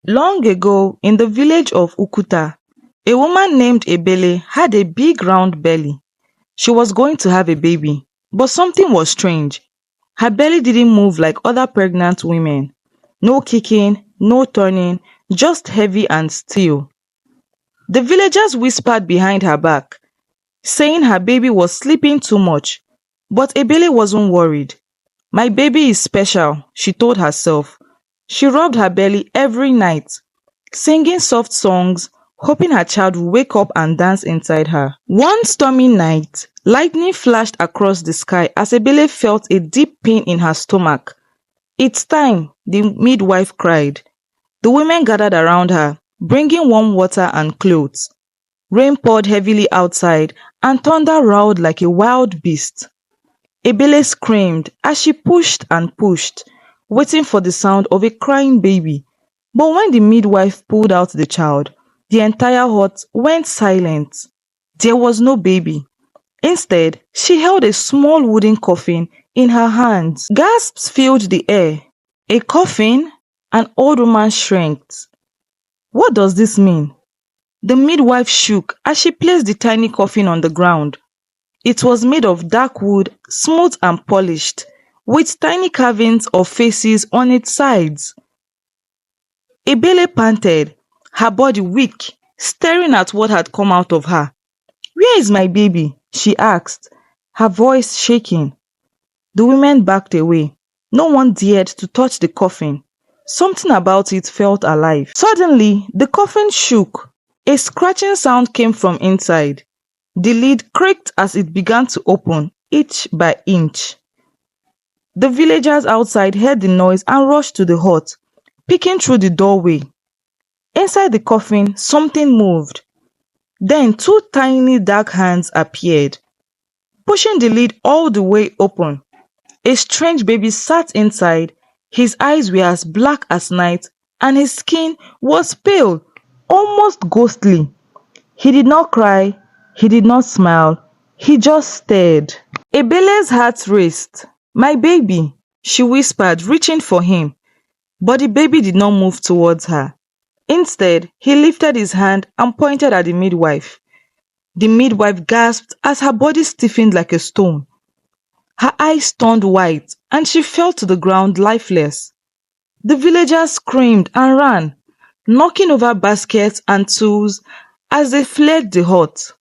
Long ago, in the village of Ukuta, a woman named Ebele had a big round belly. She was going to have a baby, but something was strange. Her belly didn't move like other pregnant women. No kicking, no turning, just heavy and still. The villagers whispered behind her back, saying her baby was sleeping too much. But Ebele wasn't worried. My baby is special, she told herself. She rubbed her belly every night, singing soft songs, hoping her child would wake up and dance inside her. One stormy night, lightning flashed across the sky as Ebele felt a deep pain in her stomach. It's time, the midwife cried. The women gathered around her, bringing warm water and clothes. Rain poured heavily outside, and thunder roared like a wild beast. Ebele screamed as she pushed and pushed, waiting for the sound of a crying baby. But when the midwife pulled out the child, the entire hut went silent. There was no baby. Instead, she held a small wooden coffin in her hands. Gasps filled the air. A coffin? An old woman shrieked. What does this mean? The midwife shook as she placed the tiny coffin on the ground. It was made of dark wood, smooth and polished, with tiny carvings of faces on its sides. Ebele panted, her body weak, staring at what had come out of her. Where is my baby? She asked, her voice shaking. The women backed away. No one dared to touch the coffin. Something about it felt alive. Suddenly, the coffin shook. A scratching sound came from inside. The lid creaked as it began to open, inch by inch. The villagers outside heard the noise and rushed to the hut, peeking through the doorway. Inside the coffin, something moved. Then two tiny dark hands appeared, pushing the lid all the way open. A strange baby sat inside. His eyes were as black as night, and his skin was pale, almost ghostly. He did not cry, he did not smile, he just stared. Ebele's heart raced. My baby, she whispered, reaching for him. But the baby did not move towards her. Instead, he lifted his hand and pointed at the midwife. The midwife gasped as her body stiffened like a stone. Her eyes turned white and she fell to the ground lifeless. The villagers screamed and ran, knocking over baskets and tools as they fled the hut.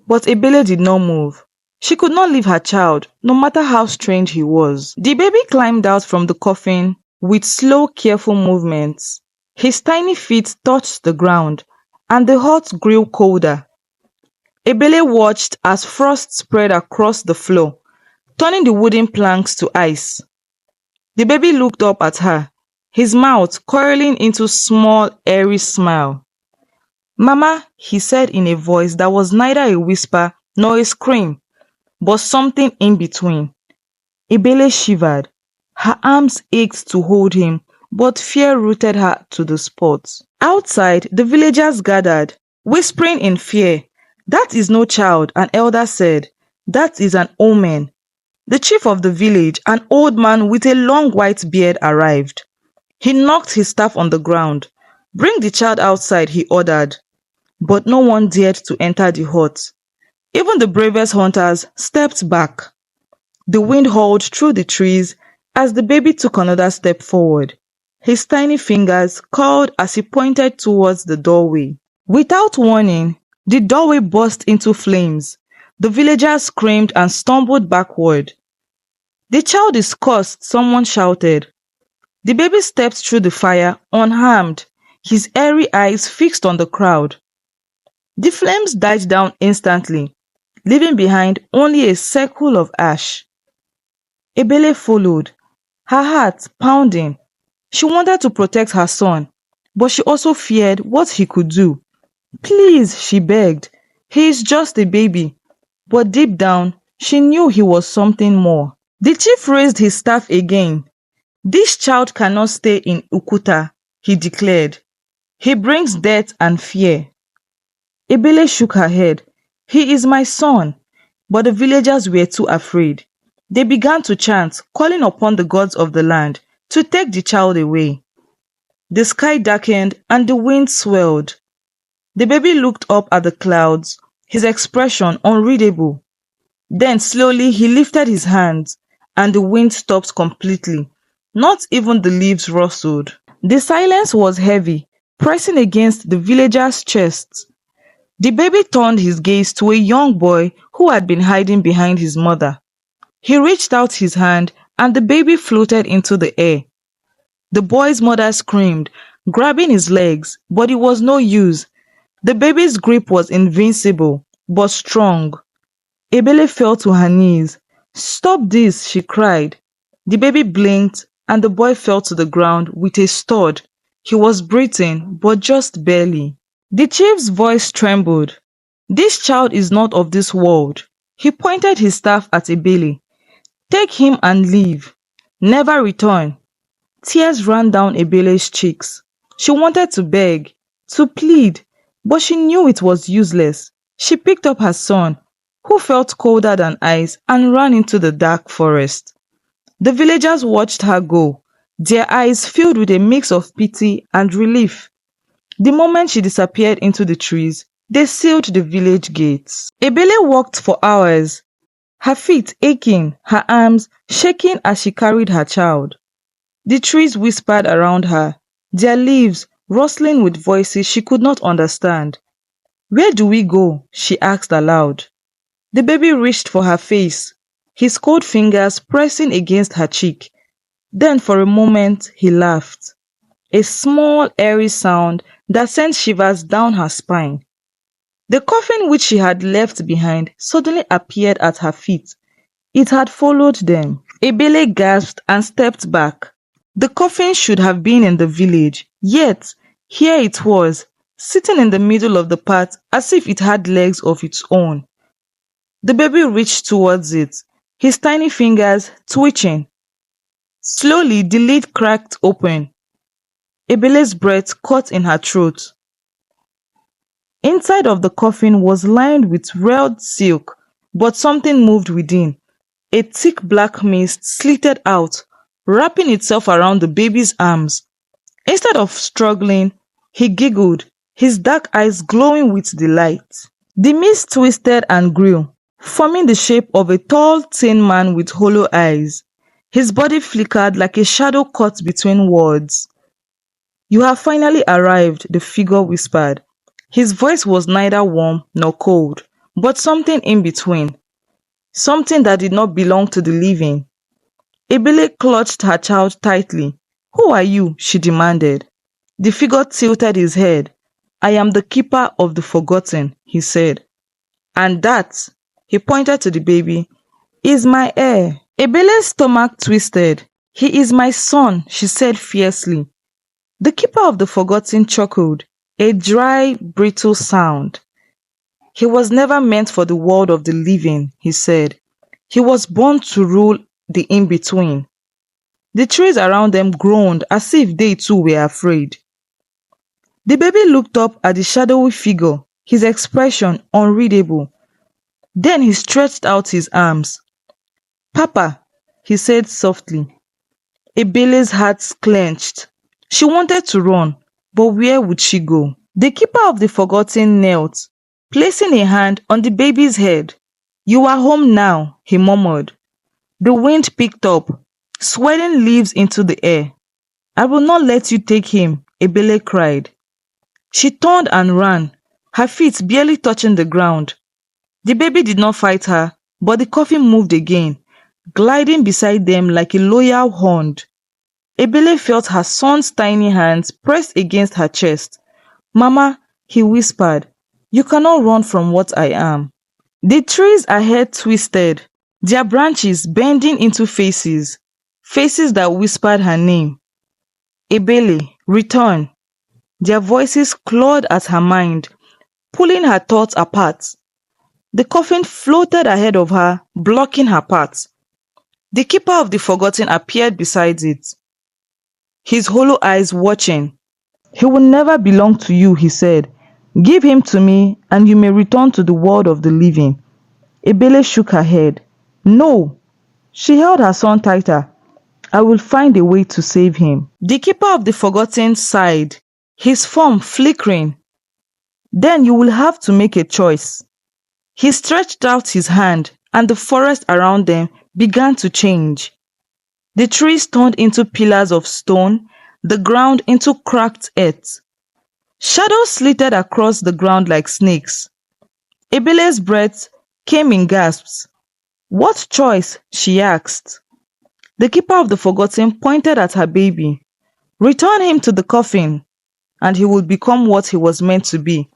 But Ebele did not move. She could not leave her child, no matter how strange he was. The baby climbed out from the coffin with slow, careful movements. His tiny feet touched the ground, and the hut grew colder. Ebele watched as frost spread across the floor, turning the wooden planks to ice. The baby looked up at her, his mouth curling into a small, eerie smile. Mama, he said in a voice that was neither a whisper nor a scream, but something in between. Ebele shivered. Her arms ached to hold him, but fear rooted her to the spot. Outside, the villagers gathered, whispering in fear. That is no child, an elder said. That is an omen. The chief of the village, an old man with a long white beard, arrived. He knocked his staff on the ground. Bring the child outside, he ordered. But no one dared to enter the hut. Even the bravest hunters stepped back. The wind howled through the trees as the baby took another step forward. His tiny fingers curled as he pointed towards the doorway. Without warning, the doorway burst into flames. The villagers screamed and stumbled backward. The child is cursed, someone shouted. The baby stepped through the fire, unharmed, his airy eyes fixed on the crowd. The flames died down instantly, leaving behind only a circle of ash. Ebele followed, her heart pounding. She wanted to protect her son, but she also feared what he could do. Please, she begged. He is just a baby. But deep down, she knew he was something more. The chief raised his staff again. This child cannot stay in Ukuta, he declared. He brings death and fear. Ebele shook her head. He is my son. But the villagers were too afraid. They began to chant, calling upon the gods of the land to take the child away. The sky darkened and the wind swelled. The baby looked up at the clouds, his expression unreadable. Then slowly he lifted his hands, and the wind stopped completely. Not even the leaves rustled. The silence was heavy, pressing against the villager's chest. The baby turned his gaze to a young boy who had been hiding behind his mother. He reached out his hand, and the baby floated into the air. The boy's mother screamed, grabbing his legs, but it was no use. The baby's grip was invincible, but strong. Ebele fell to her knees. "Stop this," she cried. The baby blinked, and the boy fell to the ground with a thud. He was breathing, but just barely. The chief's voice trembled. "This child is not of this world." He pointed his staff at Ebele. "Take him and leave. Never return." Tears ran down Ebele's cheeks. She wanted to beg, to plead, but she knew it was useless. She picked up her son, who felt colder than ice, and ran into the dark forest. The villagers watched her go, their eyes filled with a mix of pity and relief. The moment she disappeared into the trees, they sealed the village gates. Ebele walked for hours, her feet aching, her arms shaking as she carried her child. The trees whispered around her, their leaves rustling with voices she could not understand. "Where do we go?" she asked aloud. The baby reached for her face, his cold fingers pressing against her cheek. Then for a moment he laughed, a small eerie sound that sent shivers down her spine. The coffin which she had left behind suddenly appeared at her feet. It had followed them. Ebele gasped and stepped back. The coffin should have been in the village, yet here it was, sitting in the middle of the path as if it had legs of its own. The baby reached towards it, his tiny fingers twitching. Slowly the lid cracked open. Ebele's breath caught in her throat. Inside of the coffin was lined with red silk, but something moved within. A thick black mist slithed out, wrapping itself around the baby's arms. Instead of struggling, he giggled, his dark eyes glowing with delight. The mist twisted and grew, forming the shape of a tall, thin man with hollow eyes. His body flickered like a shadow caught between words. "You have finally arrived," the figure whispered. His voice was neither warm nor cold, but something in between. Something that did not belong to the living. Ebele clutched her child tightly. "Who are you?" she demanded. The figure tilted his head. "I am the keeper of the forgotten," he said. "And that," he pointed to the baby, "is my heir." Ebele's stomach twisted. "He is my son," she said fiercely. The keeper of the forgotten chuckled, a dry, brittle sound. "He was never meant for the world of the living," he said. "He was born to rule the in-between." The trees around them groaned as if they too were afraid. The baby looked up at the shadowy figure, his expression unreadable. Then he stretched out his arms. "Papa," he said softly. Ebele's heart clenched. She wanted to run, but where would she go? The keeper of the forgotten knelt, placing a hand on the baby's head. "You are home now," he murmured. The wind picked up, swirling leaves into the air. "I will not let you take him," Ebele cried. She turned and ran, her feet barely touching the ground. The baby did not fight her, but the coffin moved again, gliding beside them like a loyal hound. Ebele felt her son's tiny hands pressed against her chest. "Mama," he whispered, "you cannot run from what I am." The trees ahead twisted, their branches bending into faces, faces that whispered her name. "Ebele, return." Their voices clawed at her mind, pulling her thoughts apart. The coffin floated ahead of her, blocking her path. The keeper of the forgotten appeared beside it, his hollow eyes watching. "He will never belong to you," he said. "Give him to me, and you may return to the world of the living." Ebele shook her head. "No." She held her son tighter. I will find a way to save him. The keeper of the forgotten sighed, his form flickering. Then you will have to make a choice. He stretched out his hand, and the forest around them began to change. The trees turned into pillars of stone, the ground into cracked earth. Shadows slittered across the ground like snakes. Ebele's breath came in gasps. What choice? She asked. The keeper of the forgotten pointed at her baby. Return him to the coffin, and he will become what he was meant to be.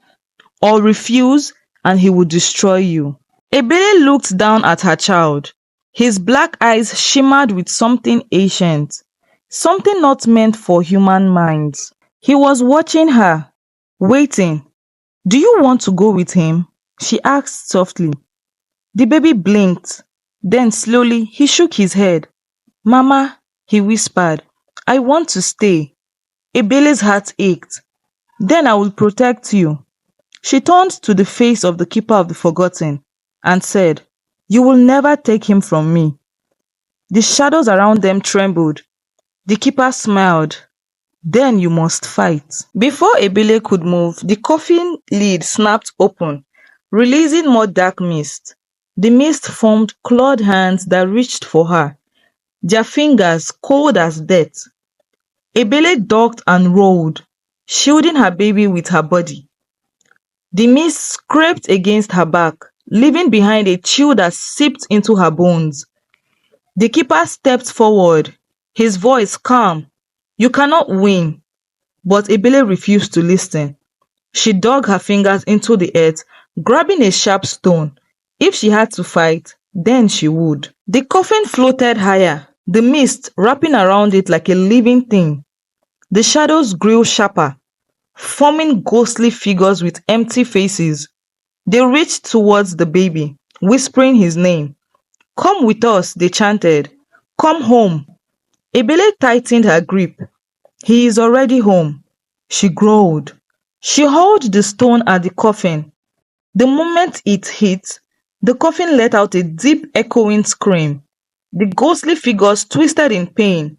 Or refuse, and he will destroy you. Ebele looked down at her child. His black eyes shimmered with something ancient, something not meant for human minds. He was watching her, waiting. Do you want to go with him? She asked softly. The baby blinked. Then slowly he shook his head. Mama, he whispered, I want to stay. Ebele's heart ached. Then I will protect you. She turned to the face of the keeper of the forgotten and said, You will never take him from me. The shadows around them trembled. The keeper smiled. Then you must fight. Before Ebele could move, the coffin lid snapped open, releasing more dark mist. The mist formed clawed hands that reached for her, their fingers cold as death. Ebele ducked and rolled, shielding her baby with her body. The mist scraped against her back, leaving behind a chill that seeped into her bones. The keeper stepped forward, his voice calm. You cannot win. But Ebele refused to listen. She dug her fingers into the earth, grabbing a sharp stone. If she had to fight, then she would. The coffin floated higher, the mist wrapping around it like a living thing. The shadows grew sharper, forming ghostly figures with empty faces. They reached towards the baby, whispering his name. Come with us, they chanted. Come home. Ebele tightened her grip. He is already home. She growled. She hurled the stone at the coffin. The moment it hit, the coffin let out a deep echoing scream. The ghostly figures twisted in pain,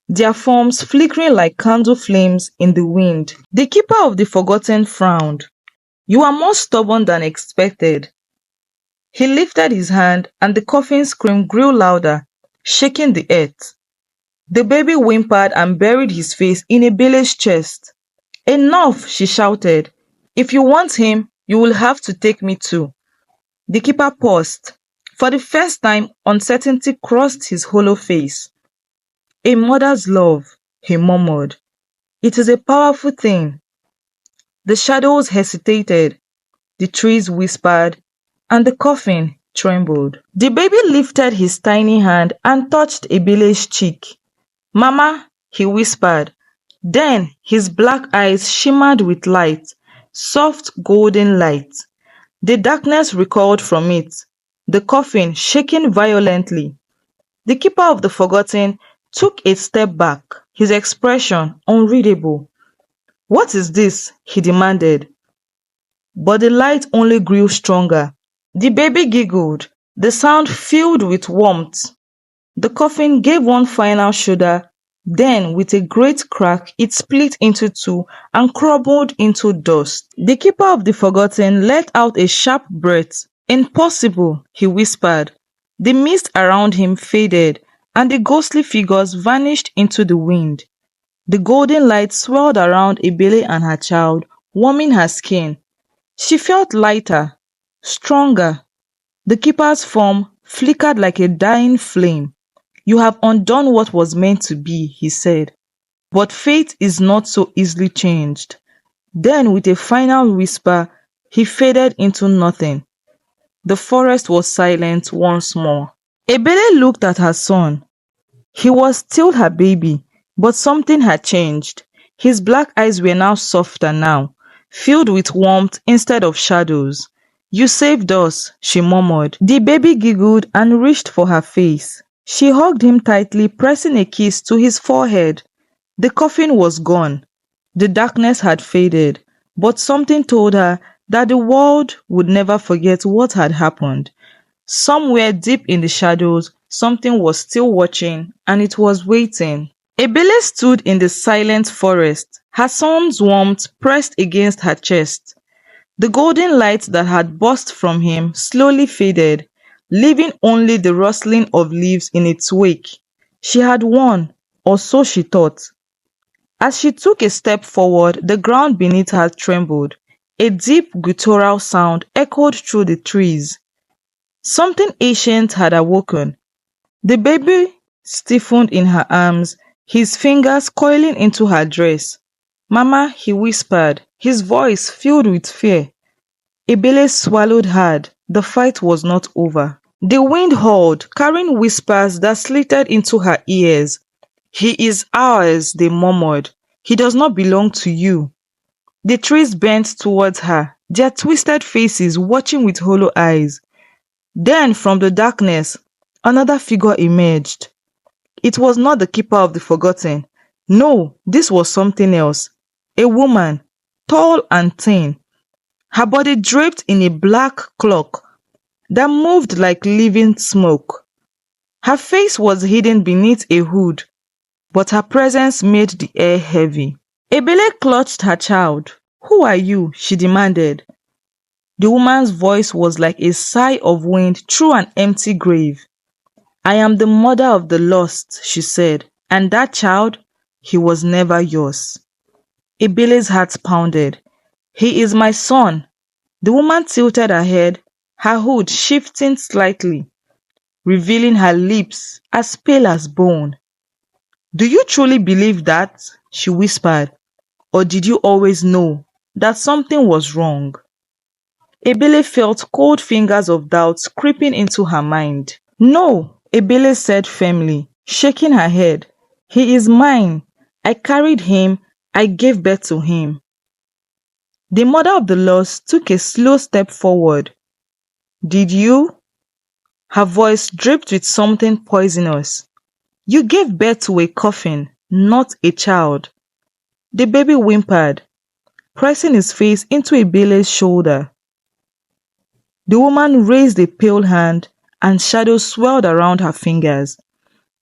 their forms flickering like candle flames in the wind. The keeper of the forgotten frowned. You are more stubborn than expected. He lifted his hand and the coffin scream grew louder, shaking the earth. The baby whimpered and buried his face in Ebele's chest. Enough, she shouted. If you want him, you will have to take me too. The keeper paused. For the first time, uncertainty crossed his hollow face. A mother's love, he murmured. It is a powerful thing. The shadows hesitated, the trees whispered, and the coffin trembled. The baby lifted his tiny hand and touched Ebele's cheek. Mama, he whispered. Then his black eyes shimmered with light, soft golden light. The darkness recoiled from it, the coffin shaking violently. The keeper of the forgotten took a step back, his expression unreadable. What is this? He demanded. But the light only grew stronger. The baby giggled, the sound filled with warmth. The coffin gave one final shudder. Then, with a great crack, it split into two and crumbled into dust. The keeper of the forgotten let out a sharp breath. Impossible, he whispered. The mist around him faded, and the ghostly figures vanished into the wind. The golden light swirled around Ebele and her child, warming her skin. She felt lighter, stronger. The keeper's form flickered like a dying flame. You have undone what was meant to be, he said. But fate is not so easily changed. Then, with a final whisper, he faded into nothing. The forest was silent once more. Ebele looked at her son. He was still her baby, but something had changed. His black eyes were now softer now, filled with warmth instead of shadows. You saved us, she murmured. The baby giggled and reached for her face. She hugged him tightly, pressing a kiss to his forehead. The coffin was gone. The darkness had faded, but something told her that the world would never forget what had happened. Somewhere deep in the shadows, something was still watching, and it was waiting. Ebele stood in the silent forest, her son's warmth pressed against her chest. The golden light that had burst from him slowly faded, leaving only the rustling of leaves in its wake. She had won, or so she thought. As she took a step forward, the ground beneath her trembled. A deep guttural sound echoed through the trees. Something ancient had awoken. The baby stiffened in her arms, his fingers coiling into her dress. "Mama," he whispered, his voice filled with fear. Ebele swallowed hard. The fight was not over. The wind howled, carrying whispers that slittered into her ears. "He is ours," they murmured. "He does not belong to you." The trees bent towards her, their twisted faces watching with hollow eyes. Then, from the darkness, another figure emerged. It was not the keeper of the forgotten. No, this was something else. A woman, tall and thin, her body draped in a black cloak that moved like living smoke. Her face was hidden beneath a hood, but her presence made the air heavy. Ebele clutched her child. "Who are you?" she demanded. The woman's voice was like a sigh of wind through an empty grave. "I am the mother of the lost," she said, "and that child, he was never yours." Ebele's heart pounded. "He is my son." The woman tilted her head, her hood shifting slightly, revealing her lips as pale as bone. "Do you truly believe that?" she whispered. "Or did you always know that something was wrong?" Ebele felt cold fingers of doubt creeping into her mind. "No," Ebele said firmly, shaking her head. "He is mine. I carried him. I gave birth to him." The mother of the lost took a slow step forward. "Did you?" Her voice dripped with something poisonous. "You gave birth to a coffin, not a child." The baby whimpered, pressing his face into Ebele's shoulder. The woman raised a pale hand, and shadows swirled around her fingers.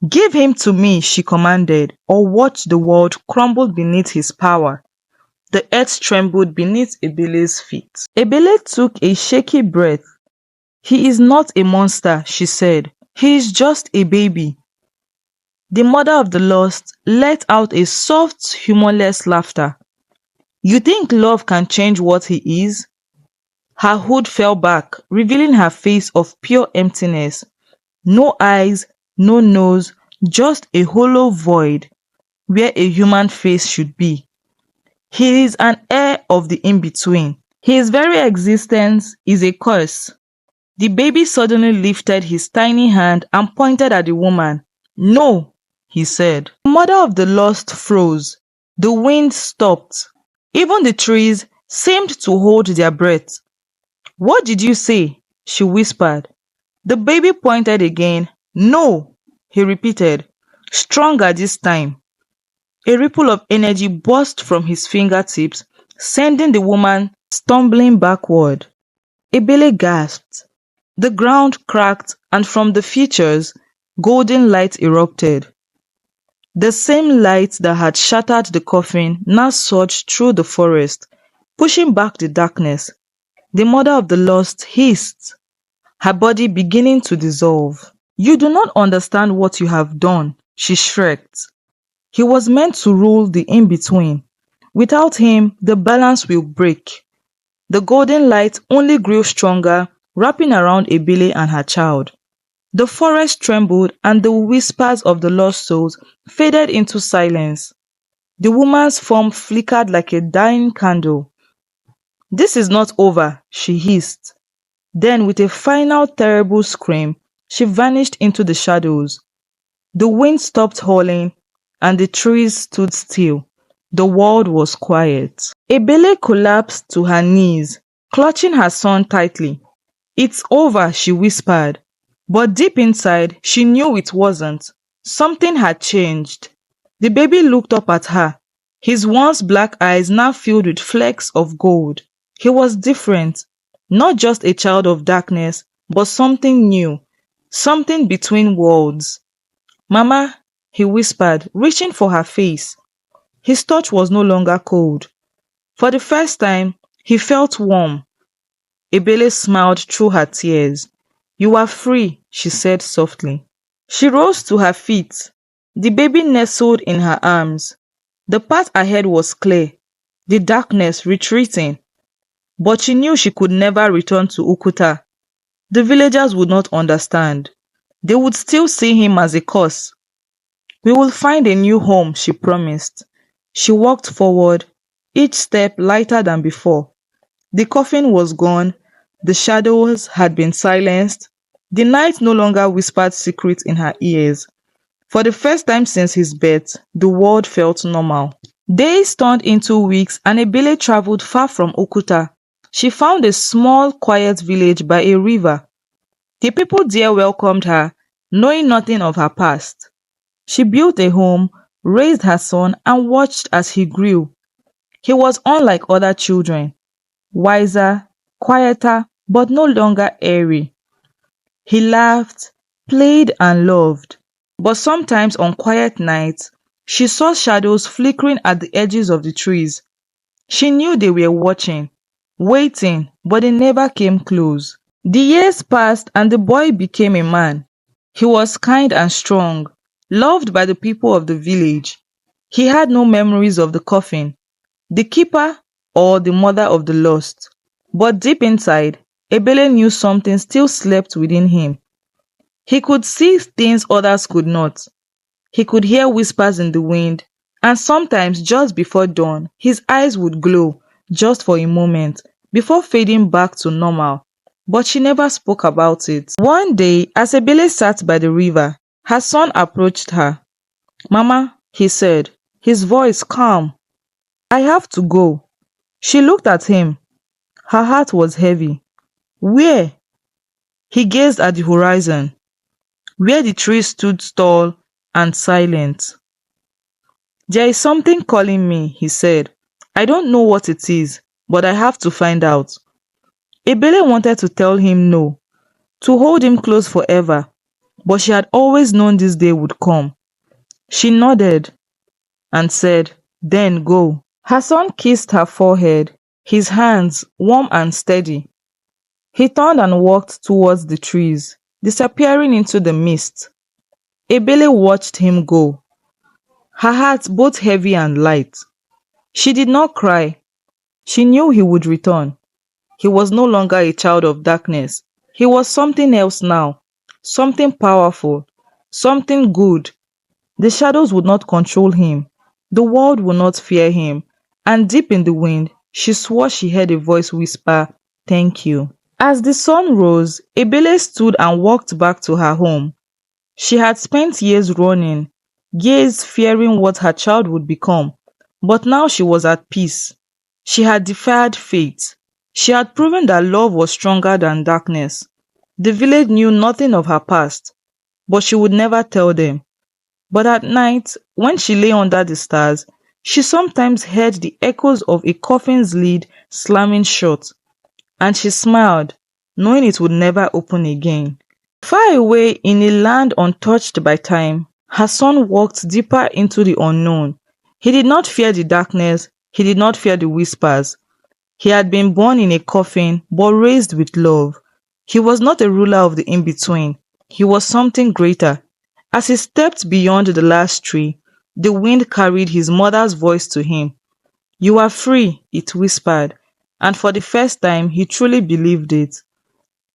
"Give him to me," she commanded, "or watch the world crumble beneath his power." The earth trembled beneath Ebele's feet. Ebele took a shaky breath. "He is not a monster," she said. "He is just a baby." The mother of the lost let out a soft, humorless laughter. "You think love can change what he is?" Her hood fell back, revealing her face of pure emptiness. No eyes, no nose, just a hollow void where a human face should be. He is an heir of the in-between. His very existence is a curse. The baby suddenly lifted his tiny hand and pointed at the woman. "No," he said. The mother of the lost froze. The wind stopped. Even the trees seemed to hold their breath. "What did you say?" she whispered. The baby pointed again. "No," he repeated, stronger this time. A ripple of energy burst from his fingertips, sending the woman stumbling backward. Ebele gasped. The ground cracked, and from the features, golden light erupted. The same light that had shattered the coffin now surged through the forest, pushing back the darkness. The mother of the lost hissed, her body beginning to dissolve. "You do not understand what you have done," she shrieked. "He was meant to rule the in-between. Without him, the balance will break." The golden light only grew stronger, wrapping around Ebele and her child. The forest trembled, and the whispers of the lost souls faded into silence. The woman's form flickered like a dying candle. "This is not over," she hissed. Then, with a final terrible scream, she vanished into the shadows. The wind stopped howling, and the trees stood still. The world was quiet. Ebele collapsed to her knees, clutching her son tightly. "It's over," she whispered. But deep inside, she knew it wasn't. Something had changed. The baby looked up at her, his once black eyes now filled with flecks of gold. He was different, not just a child of darkness, but something new, something between worlds. Mama, he whispered, reaching for her face. His touch was no longer cold. For the first time, he felt warm. Ebele smiled through her tears. You are free, she said softly. She rose to her feet. The baby nestled in her arms. The path ahead was clear, the darkness retreating. But she knew she could never return to Ukuta. The villagers would not understand. They would still see him as a curse. We will find a new home, she promised. She walked forward, each step lighter than before. The coffin was gone, the shadows had been silenced, the night no longer whispered secrets in her ears. For the first time since his birth, the world felt normal. Days turned into weeks and Ebele traveled far from Ukuta. She found a small, quiet village by a river. The people there welcomed her, knowing nothing of her past. She built a home, raised her son, and watched as he grew. He was unlike other children, wiser, quieter, but no longer airy. He laughed, played, and loved. But sometimes on quiet nights, she saw shadows flickering at the edges of the trees. She knew they were watching, waiting, but they never came close. The years passed and the boy became a man. He was kind and strong, loved by the people of the village. He had no memories of the coffin, the keeper, or the mother of the lost. But deep inside, Ebele knew something still slept within him. He could see things others could not. He could hear whispers in the wind, and sometimes just before dawn, his eyes would glow, just for a moment, before fading back to normal. But she never spoke about it. One day, as Ebele sat by the river, her son approached her. Mama, he said, his voice calm. I have to go. She looked at him. Her heart was heavy. Where? He gazed at the horizon, where the trees stood tall and silent. There is something calling me, he said. I don't know what it is, but I have to find out. Ebele wanted to tell him no, to hold him close forever, but she had always known this day would come. She nodded and said, then go. Her son kissed her forehead, his hands warm and steady. He turned and walked towards the trees, disappearing into the mist. Ebele watched him go, her heart both heavy and light. She did not cry. She knew he would return. He was no longer a child of darkness. He was something else now, something powerful, something good. The shadows would not control him. The world would not fear him. And deep in the wind, she swore she heard a voice whisper, thank you. As the sun rose, Ebele stood and walked back to her home. She had spent years running, years fearing what her child would become, but now she was at peace. She had defied fate. She had proven that love was stronger than darkness. The village knew nothing of her past, but she would never tell them. But at night, when she lay under the stars, she sometimes heard the echoes of a coffin's lid slamming shut, and she smiled, knowing it would never open again. Far away in a land untouched by time, her son walked deeper into the unknown. He did not fear the darkness, he did not fear the whispers. He had been born in a coffin, but raised with love. He was not a ruler of the in-between. He was something greater. As he stepped beyond the last tree, the wind carried his mother's voice to him. You are free, it whispered, and for the first time he truly believed it.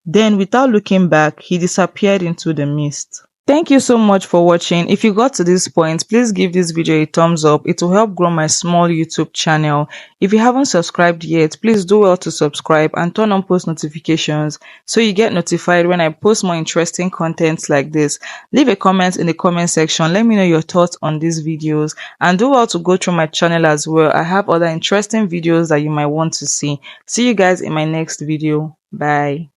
Then, without looking back, he disappeared into the mist. Thank you so much for watching. If you got to this point, please give this video a thumbs up. It will help grow my small YouTube channel. If you haven't subscribed yet, please do well to subscribe and turn on post notifications so you get notified when I post more interesting content like this. Leave a comment in the comment section. Let me know your thoughts on these videos, and do well to go through my channel as well. I have other interesting videos that you might want to see. See you guys in my next video. Bye.